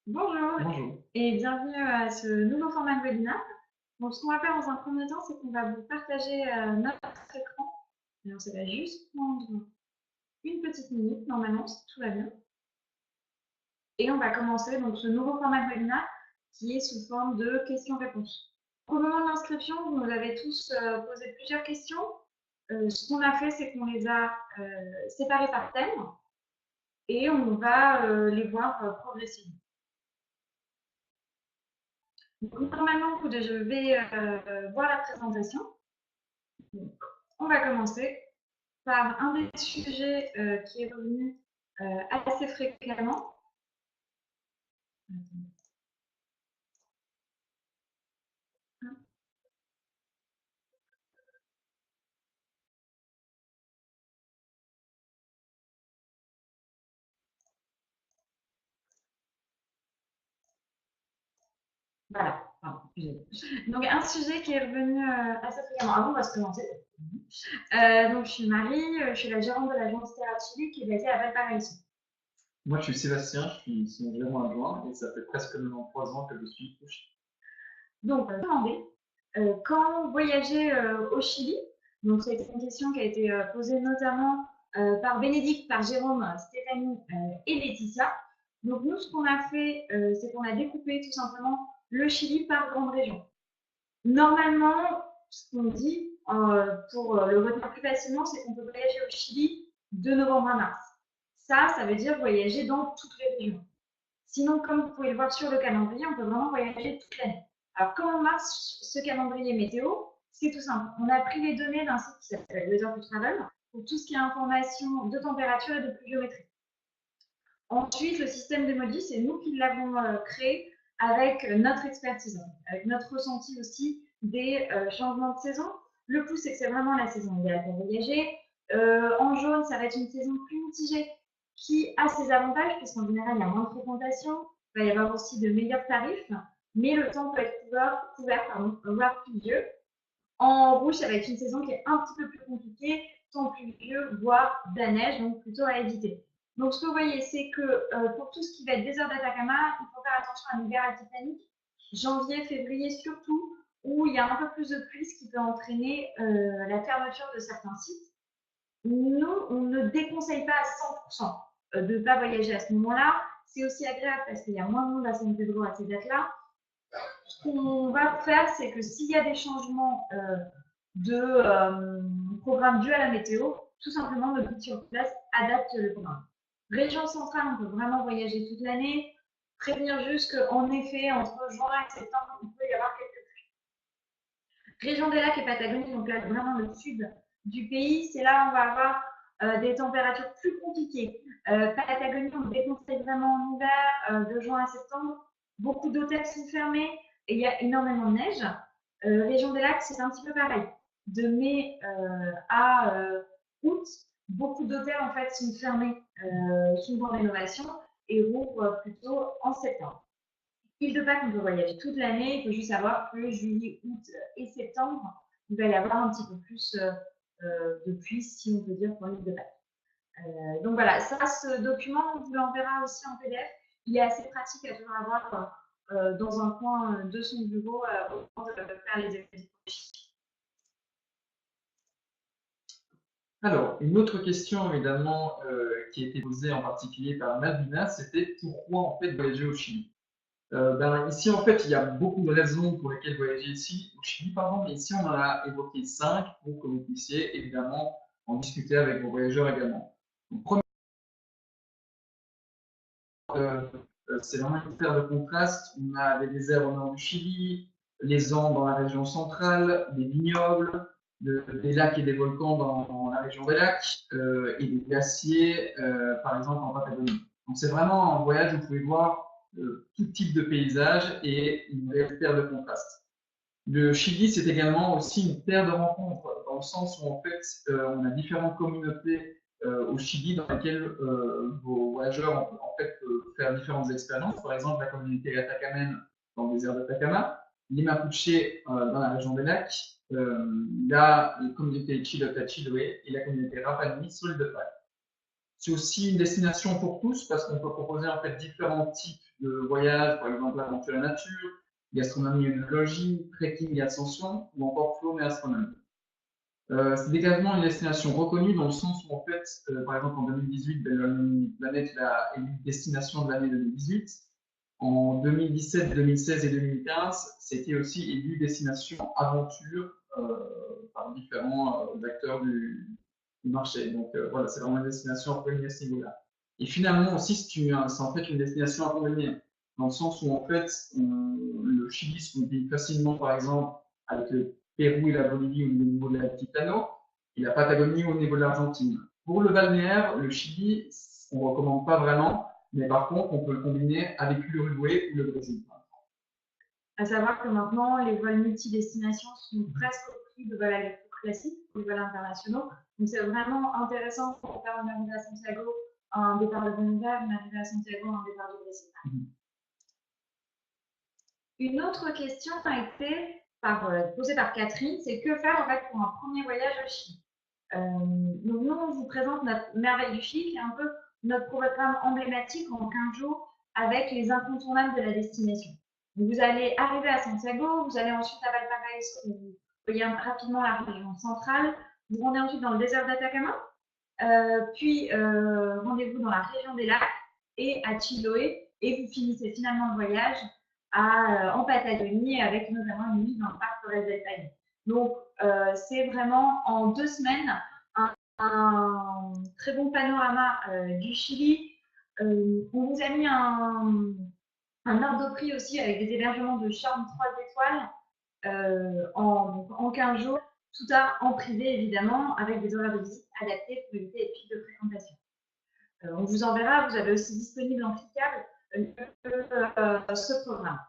Bonjour Bonjour. et bienvenue à ce nouveau format de webinaire. Donc, ce qu'on va faire dans un premier temps, c'est qu'on va vous partager notre écran. Alors, ça va juste prendre une petite minute, normalement, si tout va bien. Et on va commencer donc ce nouveau format de webinaire qui est sous forme de questions-réponses. Au moment de l'inscription, vous nous avez tous posé plusieurs questions. Ce qu'on a fait, c'est qu'on les a séparées par thème et on va les voir progressivement. Donc, normalement, je vais voir la présentation. Donc, on va commencer par un des sujets qui est revenu assez fréquemment. Voilà. Donc, un sujet qui est revenu assez fréquemment. Avant, on va se présenter. Donc, je suis Marie, je suis la gérante de l'agence Terra qui est basée à Valparaiso. Moi, je suis Sébastien, je suis son gérant adjoint et ça fait presque maintenant 3 ans que je suis au Chili. Donc, demandez quand voyager au Chili. Donc, c'est une question qui a été posée notamment par Bénédicte, par Jérôme, Stéphanie et Laetitia. Donc, nous, ce qu'on a fait, c'est qu'on a découpé tout simplement le Chili par grande région. Normalement, ce qu'on dit pour le retenir plus facilement, c'est qu'on peut voyager au Chili de novembre à mars. Ça veut dire voyager dans toutes les régions. Sinon, comme vous pouvez le voir sur le calendrier, on peut vraiment voyager toute l'année. Alors, comment marche ce calendrier météo? C'est tout simple. On a pris les données d'un site qui s'appelle Weather to Travel pour tout ce qui est information de température et de pluviométrie. Ensuite, le système de Modi, c'est nous qui l'avons créé avec notre expertise, avec notre ressenti aussi des changements de saison. Le plus, c'est que c'est vraiment la saison idéale pour voyager. En jaune, ça va être une saison plus mitigée qui a ses avantages, puisqu'en général, il y a moins de fréquentation, il va y avoir aussi de meilleurs tarifs, mais le temps peut être couvert voire pluvieux. En rouge, ça va être une saison qui est un petit peu plus compliquée, temps pluvieux, voire de la neige, donc plutôt à éviter. Donc, ce que vous voyez, c'est que pour tout ce qui va être désert d'Atacama, il faut faire attention à l'hiver altiplanique, janvier, février surtout, où il y a un peu plus de pluie, ce qui peut entraîner la fermeture de certains sites. Nous, on ne déconseille pas à 100% de ne pas voyager à ce moment-là. C'est aussi agréable parce qu'il y a moins de monde à San Pedro à ces dates-là. Ce qu'on va faire, c'est que s'il y a des changements de programme dû à la météo, tout simplement, notre guide sur place adapte le programme. Région centrale, on peut vraiment voyager toute l'année. Prévenir juste qu'en effet, entre juin et septembre, il peut y avoir quelques Région des lacs et Patagonie, donc là, vraiment le sud du pays, c'est là où on va avoir des températures plus compliquées. Patagonie, on déconseille vraiment en hiver, de juin à septembre. Beaucoup d'hôtels sont fermés et il y a énormément de neige. Région des lacs, c'est un petit peu pareil. De mai à août, beaucoup d'hôtels en fait sont fermés, sont en rénovation et rouvrent plutôt en septembre. Île de Pâques, on peut voyager toute l'année. Il faut juste savoir que juillet, août et septembre, il va y avoir un petit peu plus de pluie, si on peut dire, pour l'île de Pâques. Donc voilà, ça, ce document, on vous l'enverra aussi en PDF. Il est assez pratique à toujours avoir dans un coin de son bureau au moment de faire les exercices. Alors, une autre question évidemment qui a été posée en particulier par Malvina, c'était pourquoi en fait voyager au Chili? Ici en fait il y a beaucoup de raisons pour lesquelles voyager ici au Chili, pardon, mais ici on en a évoqué 5 pour que vous puissiez évidemment en discuter avec vos voyageurs également. Donc, c'est vraiment une terre de contraste. On a des déserts au nord du Chili, les Andes dans la région centrale, des vignobles, des lacs et des volcans dans la région des lacs et des glaciers, par exemple en Patagonie. Donc c'est vraiment un voyage où vous pouvez voir tout type de paysage et une réelle terre de contraste. Le Chili, c'est également aussi une terre de rencontre, dans le sens où en fait, on a différentes communautés au Chili dans lesquelles vos voyageurs en fait peuvent faire différentes expériences. Par exemple, la communauté Atacamaine dans le désert d'Atacama, les Mapuche dans la région des lacs, la communauté Chilota Chiloé et la communauté Rapa sur l'île de Pâques. C'est aussi une destination pour tous parce qu'on peut proposer en fait différents types de voyage, par exemple l'aventure et la nature, gastronomie et œnologie, trekking et ascension, ou encore faune et astronomie. C'est également une destination reconnue dans le sens où, en fait, par exemple, en 2018, Planète l'a élue destination de l'année 2018. En 2017, 2016 et 2015, c'était aussi élu destination aventure par différents acteurs du marché. Donc voilà, c'est vraiment une destination reconnue à ce niveau-là. Et finalement aussi, c'est en fait une destination à combiner, dans le sens où en fait, le Chili se combine facilement, par exemple, avec le Pérou et la Bolivie au niveau de l'altipano, et la Patagonie au niveau de l'Argentine. Pour le balnéaire, le Chili, on ne recommande pas vraiment, mais par contre, on peut le combiner avec l'Uruguay ou le Brésil. À savoir que maintenant, les vols multidestinations sont presque au prix de vols aller-retour classiques, les vols internationaux. Donc, c'est vraiment intéressant pour faire une arrivée à Santiago, un départ de Vancouver, une arrivée à Santiago, un départ du Brésil. Une autre question a été posée par Catherine, c'est que faire en fait pour un premier voyage au Chili. Donc nous, on vous présente notre merveille du Chili, qui est un peu notre programme emblématique en 15 jours avec les incontournables de la destination. Donc, vous allez arriver à Santiago, vous allez ensuite à Valparaiso, vous voyez rapidement la région centrale, vous rendez ensuite dans le désert d'Atacama, puis rendez-vous dans la région des lacs et à Chiloé, et vous finissez finalement le voyage en Patagonie avec notamment une nuit dans le parc Torres del Paine. Donc c'est vraiment en 2 semaines un très bon panorama du Chili. On vous a mis un ordre de prix aussi avec des hébergements de charme 3 étoiles en 15 jours, tout ça en privé évidemment, avec des horaires de visite adaptés pour éviter les pics de fréquentation. On vous enverra, vous avez aussi disponible en cliquable ce programme.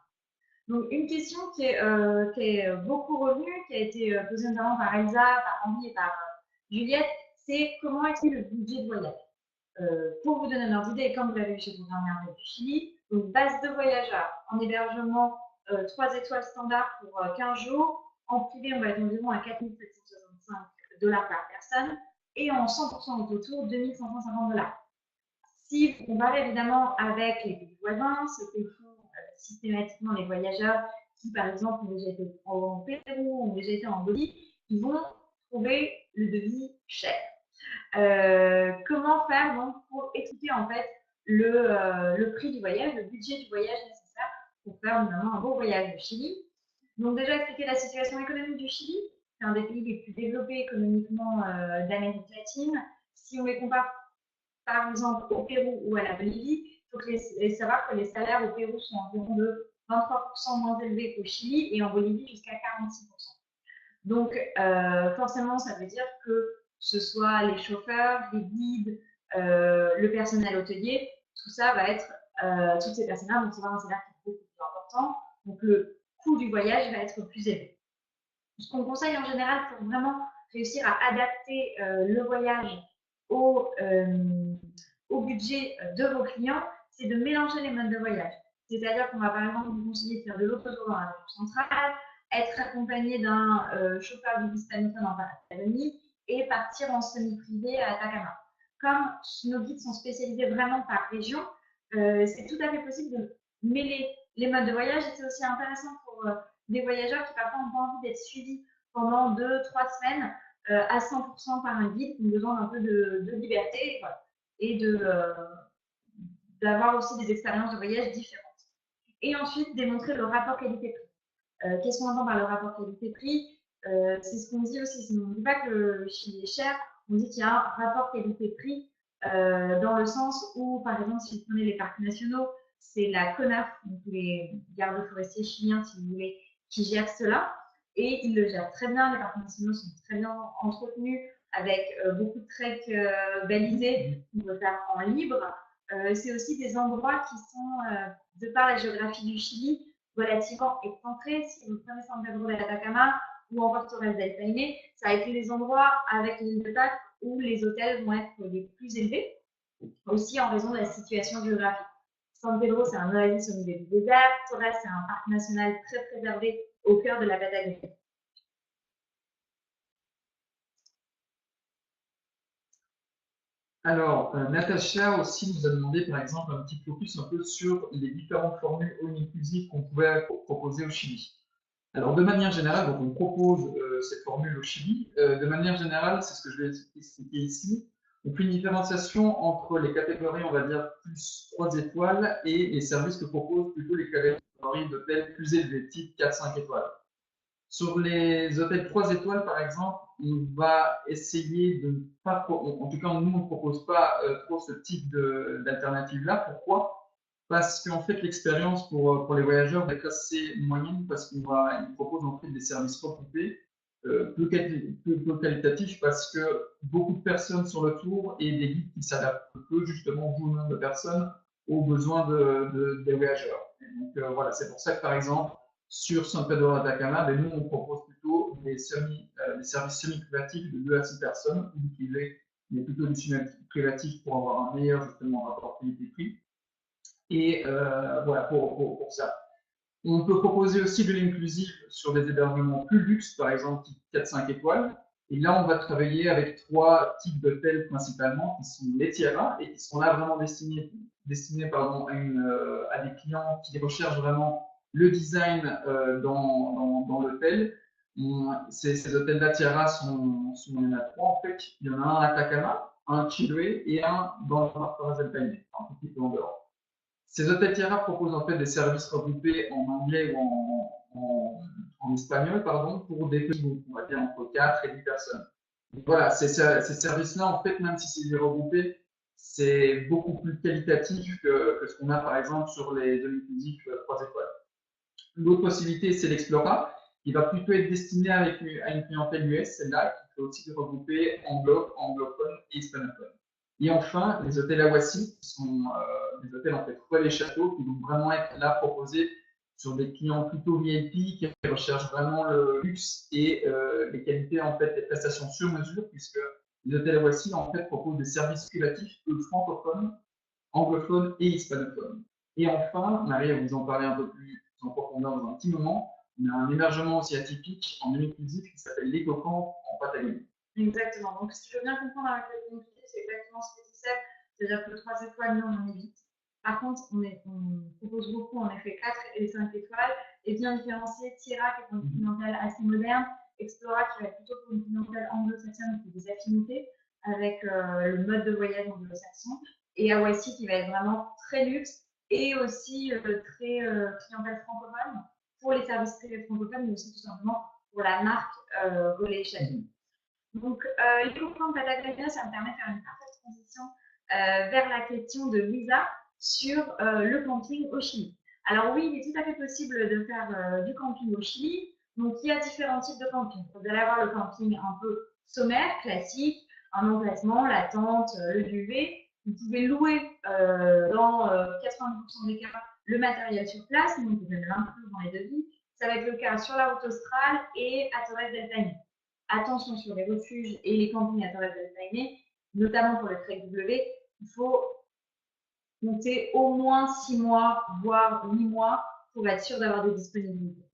Donc une question qui est beaucoup revenue, qui a été posée notamment par Elsa, par Henri et par Juliette, c'est comment est-il le budget de voyage. Pour vous donner un ordre d'idée, comme vous l'avez vu chez Programme du Chili, donc base de voyageurs en hébergement 3 étoiles standard pour 15 jours. En privé, on va être environ à 4 765 $ par personne et en 100% au autour, 2 550 $. Si vous comparez évidemment avec les pays voisins, ce que font systématiquement les voyageurs qui, par exemple, ont déjà été en Pérou, ont déjà été en Bolivie, ils vont trouver le devis cher. Comment faire donc pour écouter en fait le prix du voyage, le budget du voyage nécessaire pour faire notamment un beau voyage au Chili. Donc déjà expliquer la situation économique du Chili, c'est un des pays les plus développés économiquement d'Amérique latine. Si on les compare par exemple au Pérou ou à la Bolivie, il faut savoir que les salaires au Pérou sont environ de 23% moins élevés qu'au Chili et en Bolivie jusqu'à 46%. Donc forcément, ça veut dire que ce soit les chauffeurs, les guides, le personnel hôtelier, tout ça va être, toutes ces personnes-là vont recevoir un salaire qui est beaucoup plus important. Donc le coût du voyage va être plus élevé. Ce qu'on conseille en général pour vraiment réussir à adapter le voyage au budget de vos clients, c'est de mélanger les modes de voyage. C'est-à-dire qu'on va par exemple vous conseiller de faire de l'autotour dans la région centrale, être accompagné d'un chauffeur du hispanophone en Patagonie et partir en semi-privé à Atacama. Comme nos guides sont spécialisés vraiment par région, c'est tout à fait possible de mêler les modes de voyage et c'est aussi intéressant pour des voyageurs qui parfois n'ont pas envie d'être suivis pendant 2-3 semaines à 100% par un guide, qui ont besoin d'un peu de liberté et d'avoir aussi des expériences de voyage différentes. Et ensuite, démontrer le rapport qualité-prix. Qu'est-ce qu'on entend par le rapport qualité-prix? C'est ce qu'on dit aussi. On ne dit pas que le Chili est cher, on dit qu'il y a un rapport qualité-prix dans le sens où, par exemple, si vous prenez les parcs nationaux, c'est la CONAF, donc les gardes forestiers chiliens, si vous voulez, qui gèrent cela. Et ils le gèrent très bien. Les parcs nationaux sont très bien entretenus avec beaucoup de treks balisés qu'on peut faire en libre. C'est aussi des endroits qui sont, de par la géographie du Chili, relativement excentrés. Si vous prenez San Pedro de l'Atacama ou encore Torres del Paine, ça a été les endroits avec l'île de Pâques où les hôtels vont être les plus élevés, aussi en raison de la situation géographique. San Pedro, c'est un oasis au milieu du désert. Torres, c'est un parc national très préservé au cœur de la Patagonie. Alors, Natacha aussi nous a demandé, par exemple, un petit focus un peu sur les différentes formules all-inclusive qu'on pouvait proposer au Chili. Alors, de manière générale, donc on propose cette formule au Chili. De manière générale, c'est ce que je vais expliquer ici. On fait une différenciation entre les catégories, on va dire, plus 3 étoiles et les services que proposent plutôt les catégories d'hôtels plus élevés, type 4-5 étoiles. Sur les hôtels 3 étoiles, par exemple, on va essayer de ne pas, en tout cas, nous, on ne propose pas trop ce type d'alternative-là. Pourquoi? Parce qu'en fait, l'expérience pour les voyageurs va être assez moyenne parce qu'ils proposent en fait des services regroupés, peu qualitatifs parce que beaucoup de personnes sur le tour et des guides qui s'adaptent peu, justement, au nombre de personnes aux besoins des voyageurs. Et donc, voilà, c'est pour ça que, par exemple, sur San Pedro Atacama, ben, nous, on propose plutôt des services semi-privatifs de 2 à 6 personnes, ou du privé, mais plutôt du semi-privatif pour avoir un meilleur justement rapport qualité-prix. Et voilà pour ça. On peut proposer aussi de l'inclusif sur des hébergements plus luxe, par exemple type 4-5 étoiles. Et là, on va travailler avec 3 types d'hôtels principalement, qui sont les Tierra et qui sont là vraiment destinés à des clients qui recherchent vraiment le design dans l'hôtel. Ces hôtels-là, Tierra, il y en a 3 en fait. Il y en a un à Atacama, un à Chiloé et un dans le Marcoraz del Paine, un petit peu en dehors. Ces hôtels Tierra proposent en fait des services regroupés en anglais ou en espagnol, pardon, pour des groupes, on va dire entre 4 et 10 personnes. Donc voilà, ces services-là, en fait, même si c'est des regroupés, c'est beaucoup plus qualitatif que ce qu'on a par exemple sur les all-inclusive 3 étoiles. L'autre possibilité, c'est l'Explora, qui va plutôt être destiné à une clientèle US, celle-là, qui peut aussi regrouper anglophone et hispanophone. Et enfin, les hôtels Awassi, qui sont des hôtels en fait relais châteaux, qui vont vraiment être là proposés sur des clients plutôt VIP, qui recherchent vraiment le luxe et les qualités, en fait, des prestations sur mesure, puisque les hôtels Awassi, en fait, proposent des services privatifs francophones, anglophones et hispanophones. Et enfin, Marie, vous en parlez un peu plus en profondeur dans un petit moment, on a un hébergement aussi atypique en inclusif qui s'appelle l'EcoCamp en Patagonie. Exactement. Donc, si je veux bien comprendre avec le compliqué, c'est exactement ce que tu sais. C'est-à-dire que 3 étoiles, non, on évite. Par contre, on propose beaucoup, en effet, 4 et 5 étoiles, et bien différencier Tira, qui est pour une clientèle assez moderne, Explora, qui va être plutôt pour une clientèle anglo-saxonne, qui a des affinités avec le mode de voyage anglo-saxon, et Hawaii, qui va être vraiment très luxe, et aussi très clientèle francophone, pour les services privés francophones, mais aussi tout simplement pour la marque Relais Château. Donc, l'éco-plan Patagonia, ça me permet de faire une parfaite transition vers la question de Lisa sur le camping au Chili. Alors oui, il est tout à fait possible de faire du camping au Chili. Donc, il y a différents types de camping. Vous allez avoir le camping un peu sommaire, classique, un emplacement, la tente, le duvet. Vous pouvez louer dans 90% des cas le matériel sur place, donc vous allez l'inclure dans les devis. Ça va être le cas sur la route australe et à Torres del Paine. Attention sur les refuges et les campings à Torres del Paine, notamment pour le Trek W, il faut compter au moins 6 mois, voire 8 mois, pour être sûr d'avoir des disponibilités.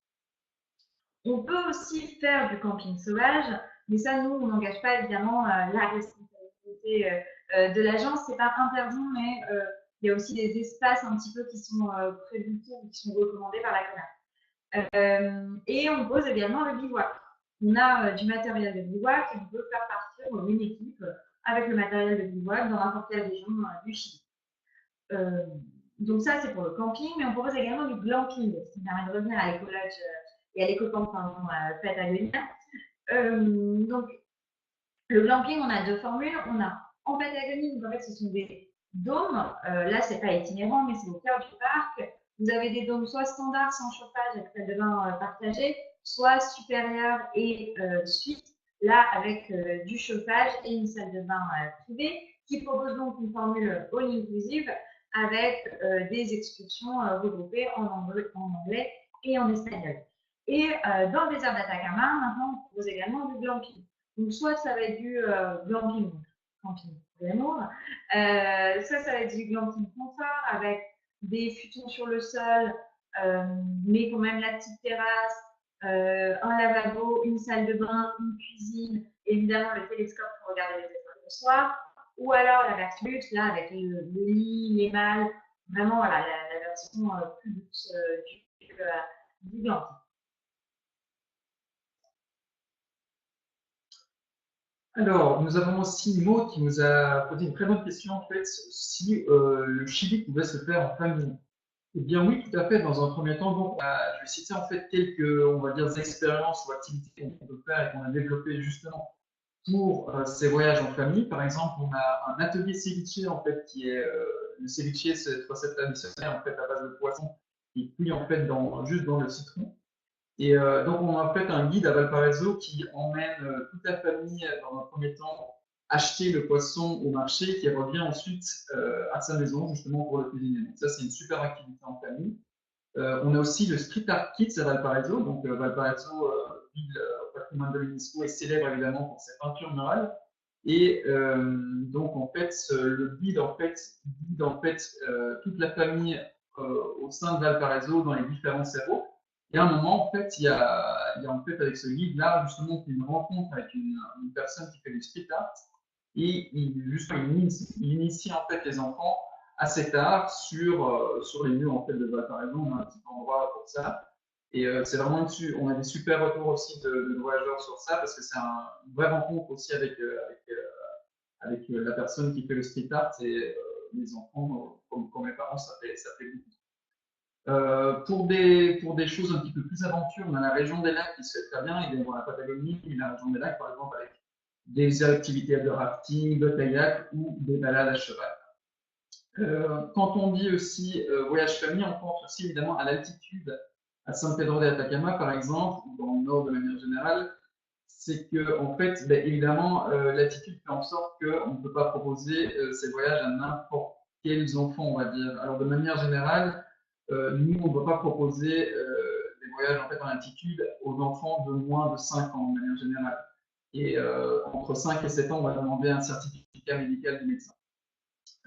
On peut aussi faire du camping sauvage, mais ça, nous, on n'engage pas évidemment la responsabilité de l'agence. C'est pas interdit, mais il y a aussi des espaces un petit peu qui sont prévus ou qui sont recommandés par la CNAF. Et on pose également le bivouac. On a du matériel de bivouac et on peut faire partir une équipe avec le matériel de bivouac dans n'importe quelle région du Chili. Donc ça, c'est pour le camping, mais on propose également du glamping, ce qui permet de revenir à l'écolage et à l'écocamp Patagonia. Donc, le glamping, on a 2 formules. On a en Patagonie, donc en fait, ce sont des dômes. Là, c'est pas itinérant, mais c'est au cœur du parc. Vous avez des dômes soit standards sans chauffage avec salle de bain partagée, soit supérieurs et suite, là avec du chauffage et une salle de bain privée, qui propose donc une formule all inclusive avec des excursions regroupées en anglais et en espagnol. Et dans le désert d'Atacama, maintenant, on propose également du glamping. Donc, soit ça va être du glamping, camping pour l'amour, soit ça va être du glamping confort avec des futons sur le sol, mais quand même la petite terrasse, un lavabo, une salle de bain, une cuisine, évidemment le télescope pour regarder les étoiles le soir, ou alors la version luxe, là, avec le lit, les malles, vraiment voilà, la version plus douce du blanc. Alors, nous avons aussi Maud qui nous a posé une très bonne question, en fait, si le Chili pouvait se faire en famille. Eh bien oui, tout à fait. Dans un premier temps, donc, je vais citer en fait quelques, on va dire, expériences ou activités qu'on peut faire et qu'on a développées justement pour ces voyages en famille. Par exemple, on a un atelier ceviche en fait qui est le ceviche, c'est cette recette traditionnelle en fait à base de poisson qui est cuit en fait juste dans le citron. Et donc, on a fait un guide à Valparaiso qui emmène toute la famille, dans un premier temps, acheter le poisson au marché, qui revient ensuite à sa maison, justement, pour le cuisiner. Donc, ça, c'est une super activité en famille. On a aussi le Street Art Kids à Valparaiso. Donc, Valparaiso, ville au patrimoine de l'UNESCO, est célèbre évidemment pour ses peintures murales. Et donc, en fait, le guide, toute la famille au sein de Valparaiso dans les différents cerveaux. Et à un moment, en fait, il y a en fait avec ce guide-là, justement, une rencontre avec une personne qui fait du street art. Et il initie en fait les enfants à cet art sur les murs en fait de Valparaiso. On a un petit endroit pour ça. Et c'est vraiment on a des super retours aussi de voyageurs sur ça parce que c'est une vraie rencontre aussi avec la personne qui fait le street art et les enfants, comme mes parents, ça fait beaucoup. Pour des choses un petit peu plus aventures, on a la région des lacs qui se fait très bien, et dans la Patagonie, et la région des lacs, par exemple, avec des activités de rafting, de kayak ou des balades à cheval. Quand on dit aussi voyage famille, on pense aussi évidemment à l'altitude, à San Pedro de Atacama par exemple, ou dans le nord de manière générale. C'est que, en fait, ben, évidemment, l'altitude fait en sorte qu'on ne peut pas proposer ces voyages à n'importe quels enfants, on va dire. Alors, de manière générale, nous, on ne va pas proposer des voyages en fait, en altitude aux enfants de moins de 5 ans, de manière générale. Et entre 5 et 7 ans, on va demander un certificat médical du médecin.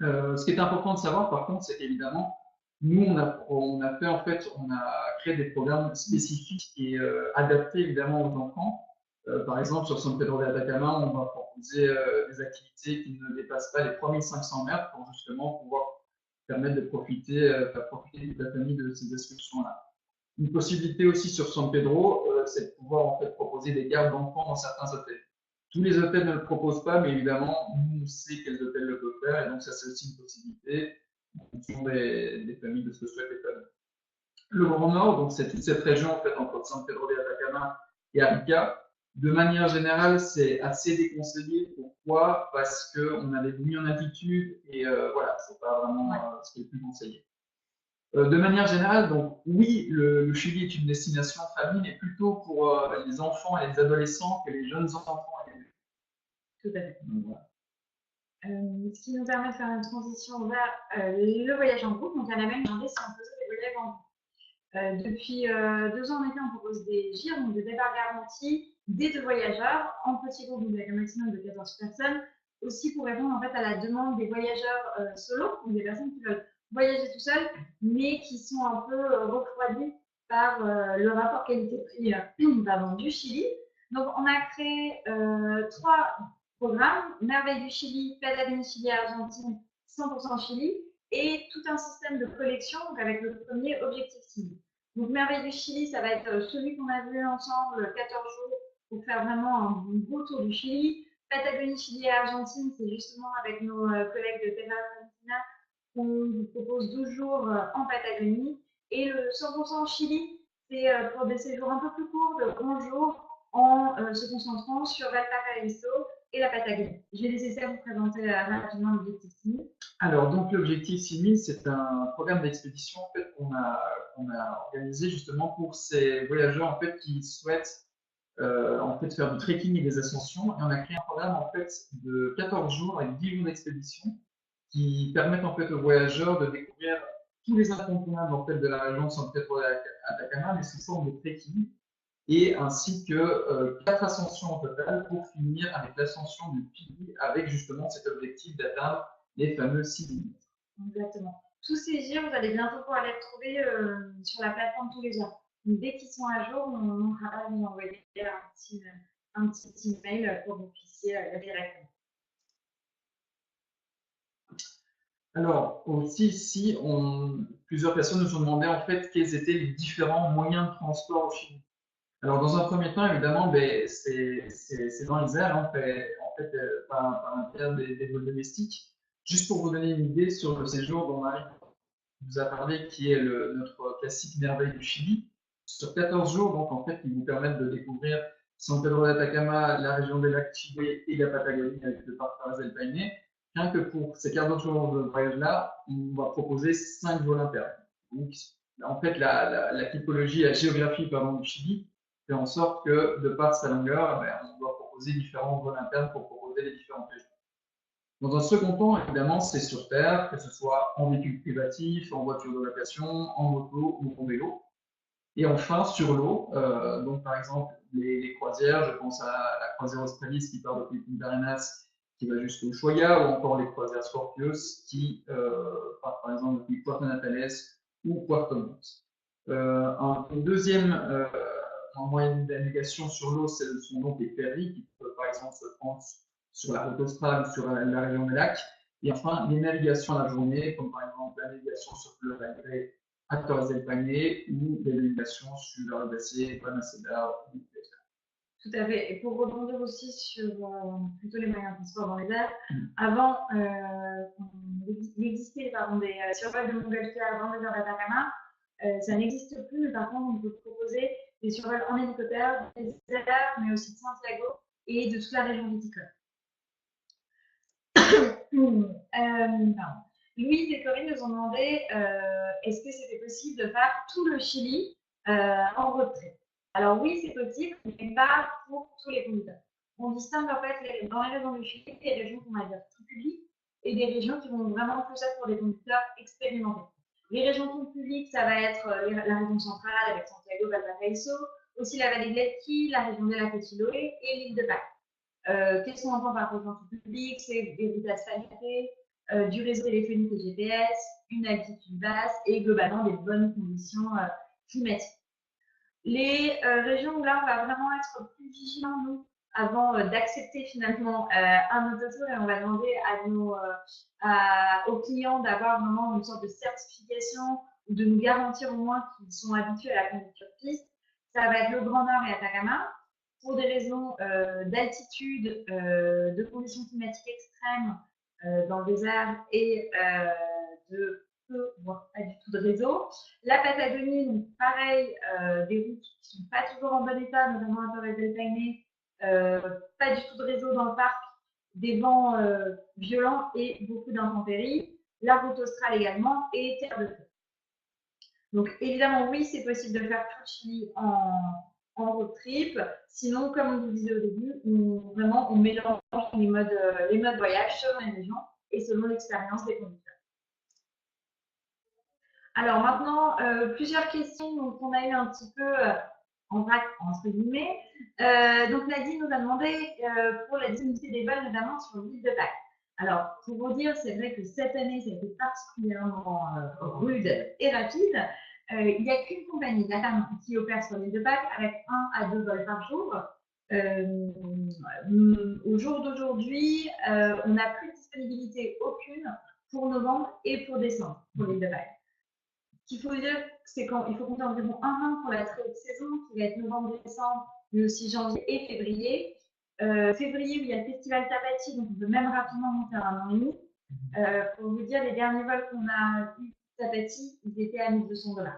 Ce qui est important de savoir, par contre, c'est qu'évidemment, nous, on a fait, en fait, on a créé des programmes spécifiques et adaptés, évidemment, aux enfants. Par exemple, sur San Pedro de Atacama, on va proposer des activités qui ne dépassent pas les 3500 mètres pour justement pouvoir permettre de faire profiter de la famille de ces excursions-là. Une possibilité aussi sur San Pedro, c'est de pouvoir en fait proposer des gardes d'enfants dans certains hôtels. Tous les hôtels ne le proposent pas, mais évidemment, nous, on sait quels hôtels le peuvent faire, et donc ça, c'est aussi une possibilité en fonction des familles de ce que souhaitent les familles. Le Grand Nord, donc c'est toute cette région en fait entre San Pedro de Atacama et Arica. De manière générale, c'est assez déconseillé. Pourquoi? Parce qu'on a des nuits en altitude et voilà, c'est pas vraiment ce qui est le plus conseillé. De manière générale, donc oui, le Chili est une destination famille, mais plutôt pour les enfants et les adolescents que les jeunes enfants et les adultes. Tout à fait. Donc, voilà. Ce qui nous permet de faire une transition vers le voyage en groupe. Donc, à la même demandé si on faisait des voyages en groupe. Depuis 2 ans en été, on propose des GIR, donc des départs garantis, des 2 voyageurs, en petit groupe avec un maximum de 14 personnes, aussi pour répondre en fait à la demande des voyageurs solo, ou des personnes qui veulent voyager tout seuls, mais qui sont un peu refroidis par le rapport qualité-prix du Chili. Donc, on a créé 3 programmes, Merveille du Chili, Patagonie Chili, Argentine, 100% Chili, et tout un système de collection, donc avec le premier objectif Chili. Donc, Merveille du Chili, ça va être celui qu'on a vu ensemble 14 jours pour faire vraiment un beau tour du Chili. Patagonie, Chili et Argentine, c'est justement avec nos collègues de Terra Argentina qu'on vous propose 12 jours en Patagonie. Et le 100% Chili, c'est pour des séjours un peu plus courts, de 11 jours, en se concentrant sur Valparaiso et la Patagonie. Je vais laisser ça vous présenter rapidement l'objectif 6000. Alors, donc l'objectif 6000, c'est un programme d'expédition en fait, qu'on a organisé justement pour ces voyageurs en fait, qui souhaitent en fait, faire du trekking et des ascensions. Et on a créé un programme en fait, de 14 jours avec 10 jours d'expédition qui permettent en fait, aux voyageurs de découvrir tous les incontournables en fait, de la région de San Pedro de Atacama, mais sous forme de trekking, et ainsi que 4 ascensions au total pour finir avec l'ascension du Pili avec justement cet objectif d'atteindre les fameux 6000 mètres. Exactement. Tous ces GIR, vous allez bientôt pouvoir les retrouver sur la plateforme tous les jours. Donc, dès qu'ils sont à jour, on va vous envoyer un petit email pour que vous puissiez les directement. Alors, aussi, plusieurs personnes nous ont demandé en fait quels étaient les différents moyens de transport au Chili. Alors, dans un premier temps, évidemment, ben, c'est dans les airs, hein, par l'intermédiaire des vols domestiques. Juste pour vous donner une idée sur le séjour dont Marie vous a parlé, qui est notre classique merveille du Chili, sur 14 jours, donc en fait, qui vous permettent de découvrir San Pedro de Atacama, la région des lacs Chile et la Patagonie avec le parc Torres del Paine. Rien que pour ces 14 jours de voyage-là, on va proposer 5 vols internes. Donc, en fait, la typologie, la géographie pardon, du Chili fait en sorte que, de par sa longueur, ben, on doit proposer différents vols internes pour proposer les différentes régions. Dans un second temps, évidemment, c'est sur Terre, que ce soit en véhicule privatif, en voiture de location, en moto ou en vélo. Et enfin, sur l'eau, donc par exemple les croisières, je pense à la croisière Australis qui part depuis Punta Arenas, qui va jusqu'au Ushuaia, ou encore les croisières Scorpios qui partent par exemple depuis Puerto Natales ou Puerto Montt. Un deuxième moyen de navigation sur l'eau, ce sont donc les ferries qui peuvent par exemple se prendre sur la route australe, sur la région des lacs. Et enfin, les navigations à la journée, comme par exemple la navigation sur le Valgré à Torres del Paine ou des navigations sur le glacier Panaceda ou Tout à fait. Et pour rebondir aussi sur plutôt les moyens de transport dans les airs, avant, il existait des survols de Montgolfière dans les airs d'Atacama. Ça n'existe plus, mais par contre, on peut proposer des survols en hélicoptère, des airs, mais aussi de Santiago et de toute la région viticole. Louise et Corinne nous ont demandé est-ce que c'était possible de faire tout le Chili en road trip. Alors oui, c'est possible, mais pas pour tous les conducteurs. On distingue en fait dans les régions du Chili des régions qu'on va dire tout publiques et des régions qui vont vraiment plus être pour des conducteurs expérimentés. Les régions tout publiques, ça va être la région centrale avec Santiago, Valparaiso, aussi la vallée de l'Elqui, la région de la Chiloé et l'île de Pâques. Qu'est-ce qu'on entend par région tout publique? C'est des routes asphaltées, du réseau téléphonique et GPS, une altitude basse et globalement des bonnes conditions climatiques. Les régions où là, on va vraiment être plus vigilants, nous, avant d'accepter finalement un autotour et on va demander aux clients d'avoir vraiment une sorte de certification ou de nous garantir au moins qu'ils sont habitués à la conduite sur piste. Ça va être le Grand Nord et Atacama pour des raisons d'altitude, de conditions climatiques extrêmes dans le désert et de peu, voire pas du tout de réseau. La Patagonie, donc pareil, des routes qui ne sont pas toujours en bon état, notamment à Torres del Paine, pas du tout de réseau dans le parc, des vents violents et beaucoup d'intempéries. La route australe également et terre de feu. Donc évidemment, oui, c'est possible de faire tout le Chili en road trip. Sinon, comme on vous disait au début, on mélange les modes voyage selon les régions et selon l'expérience des conducteurs. Alors maintenant, plusieurs questions qu'on a eu un petit peu en vrac, entre guillemets. Donc Nadine nous a demandé pour la disponibilité des vols, notamment sur l'île de Pâques. Alors, pour vous dire, c'est vrai que cette année, ça a été particulièrement rude et rapide. Il n'y a qu'une compagnie d'Atam qui opère sur l'île de Pâques avec 1 à 2 vols par jour. Au jour d'aujourd'hui, on n'a plus de disponibilité aucune pour novembre et pour décembre pour l'île de Pâques. Ce qu'il faut dire, c'est qu'il faut compter environ 1 an pour la très haute saison, qui va être novembre-décembre, mais aussi janvier et février. Février, où il y a le festival Tapati, donc on peut même rapidement monter à 1 an et demi. Pour vous dire, les derniers vols qu'on a eu Tapati, ils étaient à 1 200 $.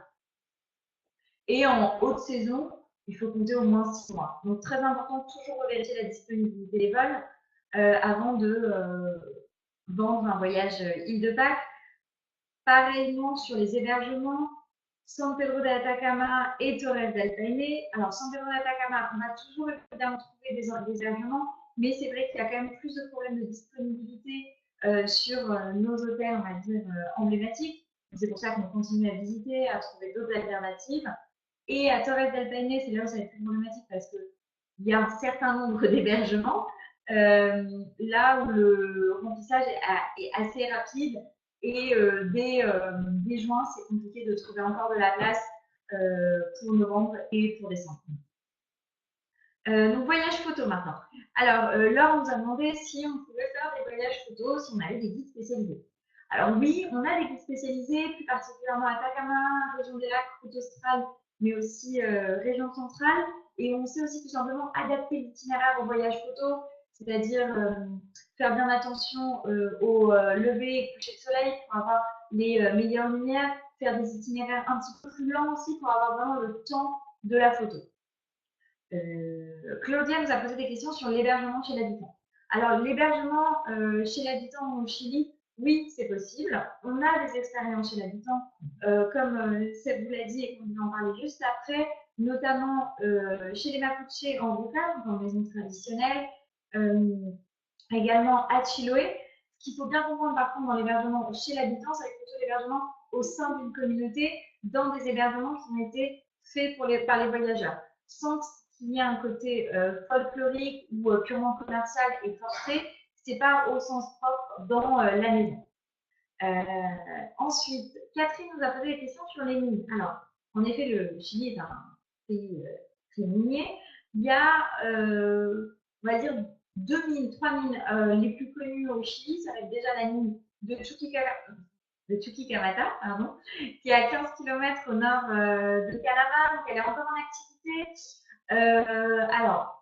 Et en haute saison, il faut compter au moins 6 mois. Donc très important, toujours vérifier la disponibilité des vols avant de vendre un voyage île de Pâques. Pareillement sur les hébergements, San Pedro de Atacama et Torres del Paine. Alors, San Pedro de Atacama, on a toujours évidemment trouvé des hébergements, mais c'est vrai qu'il y a quand même plus de problèmes de disponibilité sur nos hôtels, on va dire, emblématiques. C'est pour ça qu'on continue à visiter, à trouver d'autres alternatives. Et à Torres del Paine, c'est là où ça va être plus problématique parce qu'il y a un certain nombre d'hébergements. Là où le remplissage est assez rapide et dès juin, c'est compliqué de trouver encore de la place pour novembre et pour décembre. Donc, voyage photo maintenant. Alors, Laure nous a demandé si on pouvait faire des voyages photos, si on avait des guides spécialisés. Alors oui, on a des guides spécialisés, plus particulièrement à Atacama, région des lacs, côte australe, mais aussi région centrale. Et on sait aussi tout simplement adapter l'itinéraire au voyage photo, c'est-à-dire faire bien attention au lever et coucher de soleil pour avoir les meilleures lumières, faire des itinéraires un petit peu plus lents aussi pour avoir vraiment le temps de la photo. Claudia nous a posé des questions sur l'hébergement chez l'habitant. Alors, l'hébergement chez l'habitant au Chili, oui, c'est possible. On a des expériences chez l'habitant, comme Seb vous l'a dit et qu'on va en parler juste après, notamment chez les Mapuches en Roukane, dans maison traditionnelle, également à Chiloé. Ce qu'il faut bien comprendre par contre dans l'hébergement chez l'habitant, c'est plutôt l'hébergement au sein d'une communauté, dans des hébergements qui ont été faits par les voyageurs, sans qu'il y ait un côté folklorique ou purement commercial et forcé, c'est pas au sens propre dans la maison. Ensuite, Catherine nous a posé des questions sur les mines. Alors, en effet, le Chili est un pays très minier. Il y a, on va dire, 3 mines les plus connues au Chili. Ça va être déjà la mine de Chuquicamata, pardon, qui est à 15 km au nord de Calama, donc elle est encore en activité. Alors,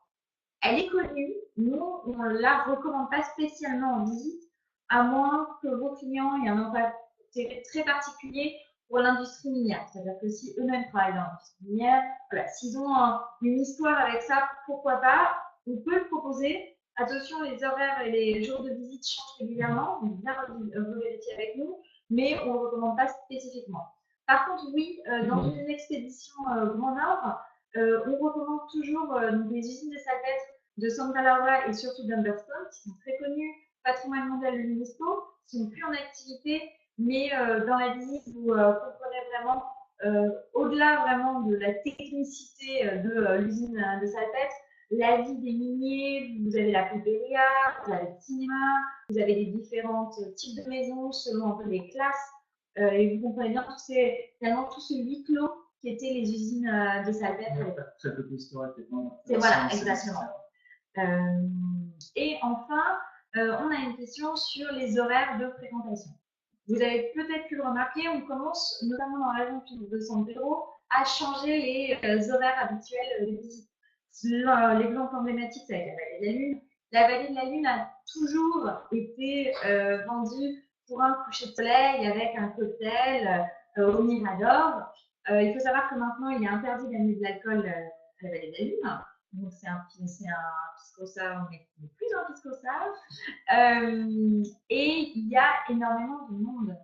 elle est connue, nous, on ne la recommande pas spécialement en visite, à moins que vos clients aient un intérêt très particulier pour l'industrie minière. C'est-à-dire que si eux-mêmes travaillent dans l'industrie minière, voilà, s'ils ont une histoire avec ça, pourquoi pas, on peut le proposer. Attention, les horaires et les jours de visite changent régulièrement, donc bien vérifier avec nous, mais on ne le recommande pas spécifiquement. Par contre, oui, dans une expédition Grand Nord, on recommande toujours des usines de salpêtre de Santa Laura et surtout d'Humberstone, qui sont très connus, patrimoine mondial de l'UNESCO, qui sont plus en activité, mais dans la visite, vous comprenez vraiment, au-delà vraiment de la technicité de l'usine de salpêtre, la vie des miniers, vous avez la pulperia, vous avez le cinéma, vous avez les différents types de maisons selon un peu les classes, et vous comprenez bien finalement tout ce huis clos qui étaient les usines de salpêtre à l'époque. Très peu historique. C'est voilà, exactement. Et enfin, on a une question sur les horaires de fréquentation. Vous avez peut-être pu le remarquer, on commence, notamment dans la région de San Pedro, à changer les horaires habituels de visite. L'exemple emblématique, c'est avec la vallée de la Lune. La vallée de la Lune a toujours été vendue pour un coucher de soleil avec un cocktail au Mirador. Il faut savoir que maintenant, il est interdit d'amener de l'alcool à la vallée de la Lune. Donc, c'est un pisco sour, mais plus un pisco sour. Et il y a énormément de monde.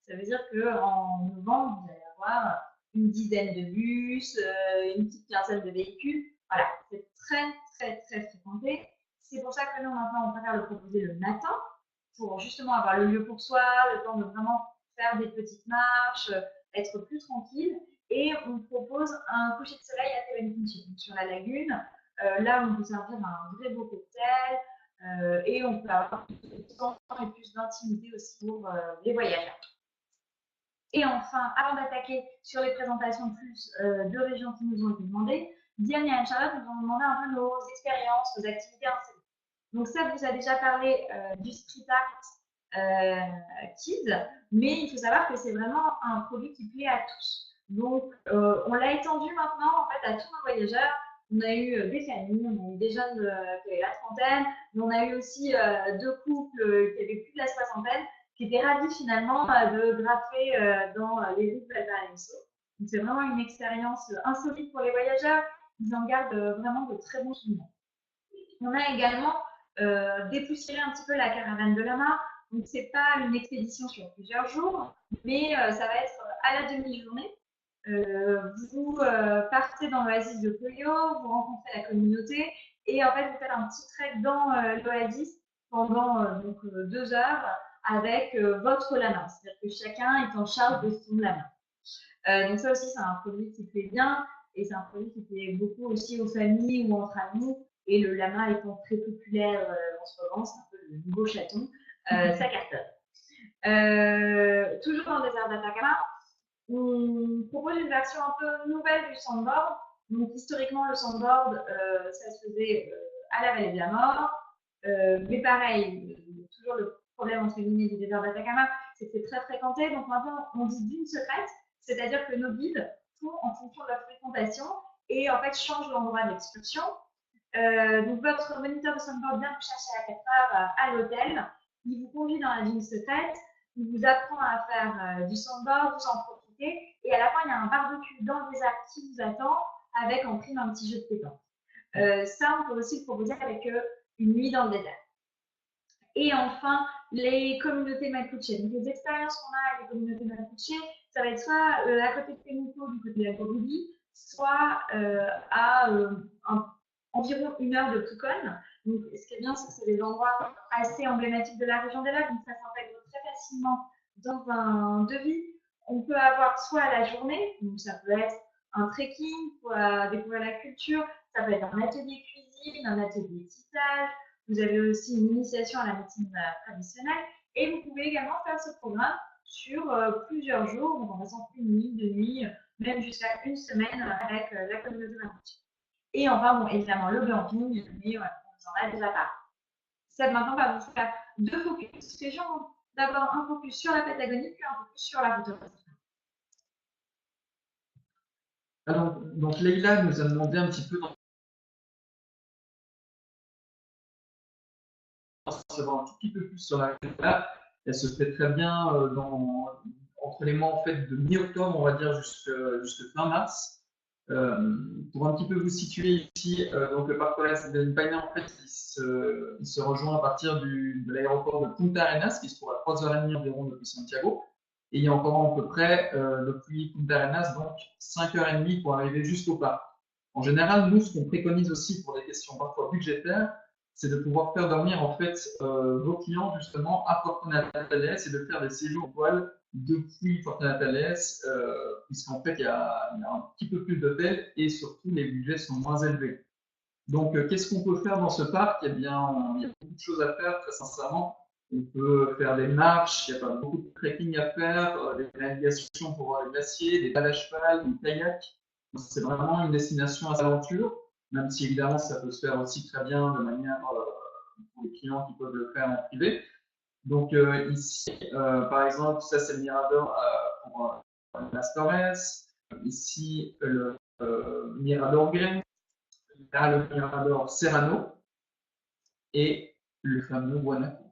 Ça veut dire qu'en novembre, vous allez avoir une dizaine de bus, une petite quinzaine de véhicules. Voilà, c'est très fréquenté. C'est pour ça que nous, maintenant, on préfère le proposer le matin pour justement avoir le lieu pour soi, le temps de vraiment faire des petites marches, être plus tranquille. Et on propose un coucher de soleil à Tevenkinchi, sur la lagune. Là, on peut servir un vrai beau cocktail et on peut avoir plus de temps et plus d'intimité aussi pour les voyageurs. Et enfin, avant d'attaquer sur les présentations plus de régions qui nous ont été demandées, Diane et Anne-Charlotte nous ont demandé un peu nos expériences, nos activités installées. Donc ça, vous a déjà parlé du Street Art Kids, mais il faut savoir que c'est vraiment un produit qui plaît à tous. Donc, on l'a étendu maintenant en fait à tous nos voyageurs. On a eu des familles, on a eu des jeunes qui avaient la trentaine, mais on a eu aussi 2 couples qui avaient plus de la soixantaine, qui étaient ravis finalement de graffer dans les rues de Valparaiso. Donc, c'est vraiment une expérience insolite pour les voyageurs. Ils en gardent vraiment de très bons souvenirs. On a également dépoussiéré un petit peu la caravane de lama. Donc, ce n'est pas une expédition sur plusieurs jours, mais ça va être à la demi-journée. Vous partez dans l'oasis de Poyo, vous rencontrez la communauté et en fait, vous faites un petit trek dans l'oasis pendant 2 heures avec votre lama. C'est-à-dire que chacun est en charge de son lama. Donc ça aussi, c'est un produit qui plaît bien et c'est un produit qui plaît beaucoup aussi aux familles ou entre amis. Et le lama étant très populaire en ce moment, c'est un peu le nouveau chaton, ça cartonne. Toujours dans le désert d'Atacama, on propose une version un peu nouvelle du sandboard. Donc historiquement, le sandboard, ça se faisait à la vallée de la mort. Mais pareil, toujours le problème entre guillemets du désert d'Atacama, c'est que c'est très fréquenté. Donc maintenant, on dit dune secrète, c'est-à-dire que nos guides font en fonction de leur fréquentation et en fait changent l'endroit de l'excursion. Donc votre moniteur de snowboard vient vous chercher à 4 heures à l'hôtel. Il vous conduit dans la dune secrète. Il vous apprend à faire du snowboard, vous en profitez. Et à la fin, il y a un barbecue dans le désert qui vous attend avec en prime un petit jeu de pétanque. Ça, on peut aussi le proposer avec une nuit dans le désert. Et enfin, les communautés Mapuche. Donc, les expériences qu'on a avec les communautés Mapuche, ça va être soit à côté de Temuco, du côté de la Colombie, soit à environ 1 heure de Pucón. Donc, ce qui est bien, c'est que c'est des endroits assez emblématiques de la région des lacs, donc ça s'intègre très facilement dans un devis. On peut avoir soit à la journée, donc ça peut être un trekking pour découvrir la culture, ça peut être un atelier cuisine, un atelier tissage. Vous avez aussi une initiation à la médecine traditionnelle et vous pouvez également faire ce programme sur plusieurs jours, donc en passant une nuit, 2 nuits, même jusqu'à 1 semaine avec la communauté Mapuche. Et enfin, bon, évidemment, le glamping, mais voilà, on en a déjà parlé. Seb maintenant va vous faire 2 focus. Les gens vont d'abord un focus sur la Patagonie, puis un focus sur la route. Alors, donc Leïla nous a demandé un petit peu savoir un tout petit peu plus sur la réserve. Elle se fait très bien entre les mois en fait, de mi-octobre, on va dire, jusqu'à fin mars. Pour un petit peu vous situer ici, donc le parc Torres del Paine, en fait, il se rejoint à partir de l'aéroport de Punta Arenas, qui se trouve à 3h30 environ depuis Santiago. Et il y a encore à peu près, depuis Punta Arenas, donc 5h30 pour arriver jusqu'au parc. En général, nous, ce qu'on préconise aussi pour des questions parfois budgétaires, c'est de pouvoir faire dormir en fait vos clients justement à Fortunatales et de faire des séjours voile depuis Fortunatales, puisqu'en fait il y a un petit peu plus d'hôtels et surtout les budgets sont moins élevés. Donc qu'est-ce qu'on peut faire dans ce parc? Eh bien, il y a beaucoup de choses à faire, très sincèrement. On peut faire des marches, il y a pas beaucoup de trekking à faire, des navigations pour voir les glaciers, des balles à cheval, des kayaks. C'est vraiment une destination à l'aventure, même si évidemment ça peut se faire aussi très bien de manière pour les clients qui peuvent le faire en privé. Donc ici, par exemple, ça c'est le Mirador pour Las Torres. Ici, le Mirador Green, là le Mirador Serrano et le fameux Guanaco.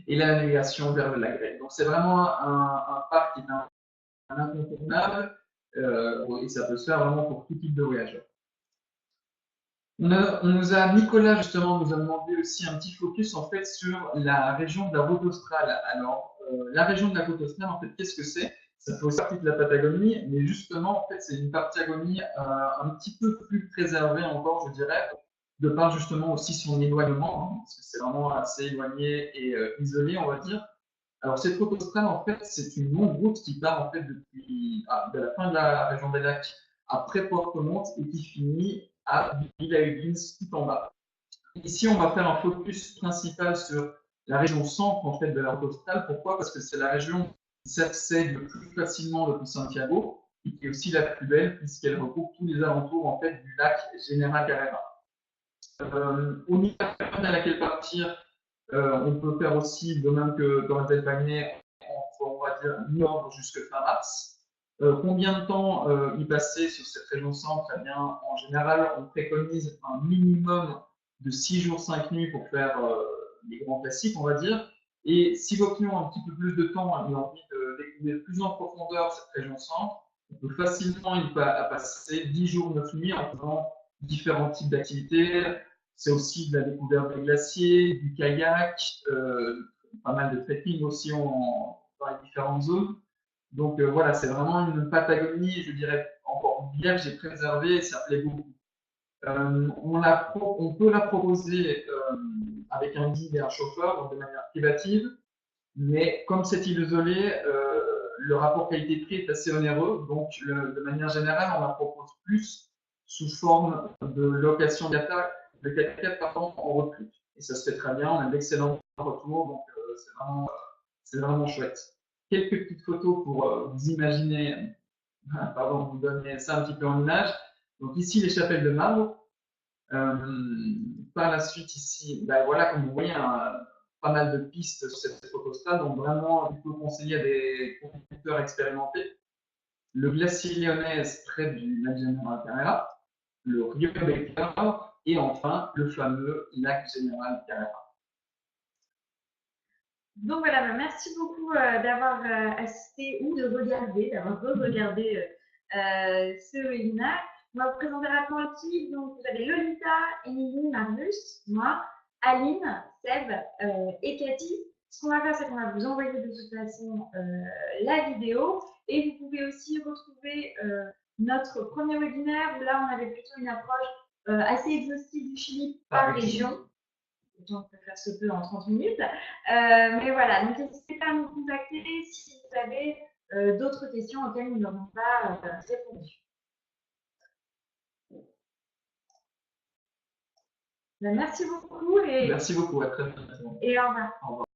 Et la navigation vers le lac Grey. Donc c'est vraiment un parc qui est un incontournable et ça peut se faire vraiment pour tout type de voyageurs. Nicolas justement nous a demandé aussi un petit focus en fait sur la région de la Route australe. Alors la région de la Côte australe en fait qu'est-ce que c'est? Ça fait aussi partie de la Patagonie, mais justement en fait c'est une Patagonie un petit peu plus préservée encore je dirais, de par justement aussi son éloignement, hein, parce que c'est vraiment assez éloigné et isolé on va dire. Alors cette route australe en fait c'est une longue route qui part en fait depuis de la fin de la région des lacs après Port-Mont et qui finit à Villa Huggins tout en bas. Ici, on va faire un focus principal sur la région centre en fait, de la route australe. Pourquoi? Parce que c'est la région qui s'accède le plus facilement depuis Santiago et qui est aussi la plus belle puisqu'elle regroupe tous les alentours en fait, du lac General Carrera. Au niveau de laquelle partir, on peut faire aussi, de même que dans le Paine, entre, on va dire, mi-octobre jusqu'à fin mars. Combien de temps y passer sur cette région centre? Eh bien, en général, on préconise un minimum de 6 jours, 5 nuits pour faire les grands classiques, on va dire. Et si vos clients ont un petit peu plus de temps et ont envie de découvrir plus en profondeur cette région centre, on peut facilement y passer 10 jours, 9 nuits en faisant différents types d'activités. C'est aussi de la découverte des glaciers, du kayak, pas mal de trekking aussi dans les différentes zones. Donc voilà, c'est vraiment une Patagonie, je dirais, encore vierge et préservée, et ça plaît beaucoup. On peut la proposer avec un guide et un chauffeur, donc de manière privative, mais comme c'est île isolée, le rapport qualité-prix est assez onéreux, donc de manière générale, on la propose plus sous forme de location de 4x4 en recrute. Et ça se fait très bien, on a d'excellents retours, donc c'est vraiment chouette. Quelques petites photos pour vous imaginer, pardon, vous donner ça un petit peu en image. Donc ici, les chapelles de marbre. Par la suite, ici, ben voilà, comme vous voyez, pas mal de pistes sur cette photostrat, donc vraiment, il faut conseiller à des conducteurs expérimentés. Le glacier lyonnais près du lac Général Carrera, le Rio Becker et enfin le fameux lac Général Carrera. Donc voilà, merci beaucoup d'avoir assisté ou de regarder, d'avoir re-regardé ce webinaire. On va vous présenter rapidement l'équipe. Donc vous avez Lolita, Émilie, Marius, moi, Aline, Seb et Cathy. Ce qu'on va faire, c'est qu'on va vous envoyer de toute façon la vidéo et vous pouvez aussi retrouver notre premier webinaire où là on avait plutôt une approche assez exhaustive du Chili par région. Autant que faire se peut en 30 minutes. Mais voilà, donc n'hésitez pas à nous contacter si vous avez d'autres questions auxquelles nous n'avons pas répondu. Merci beaucoup Merci beaucoup, à très bientôt. Et au revoir. Au revoir.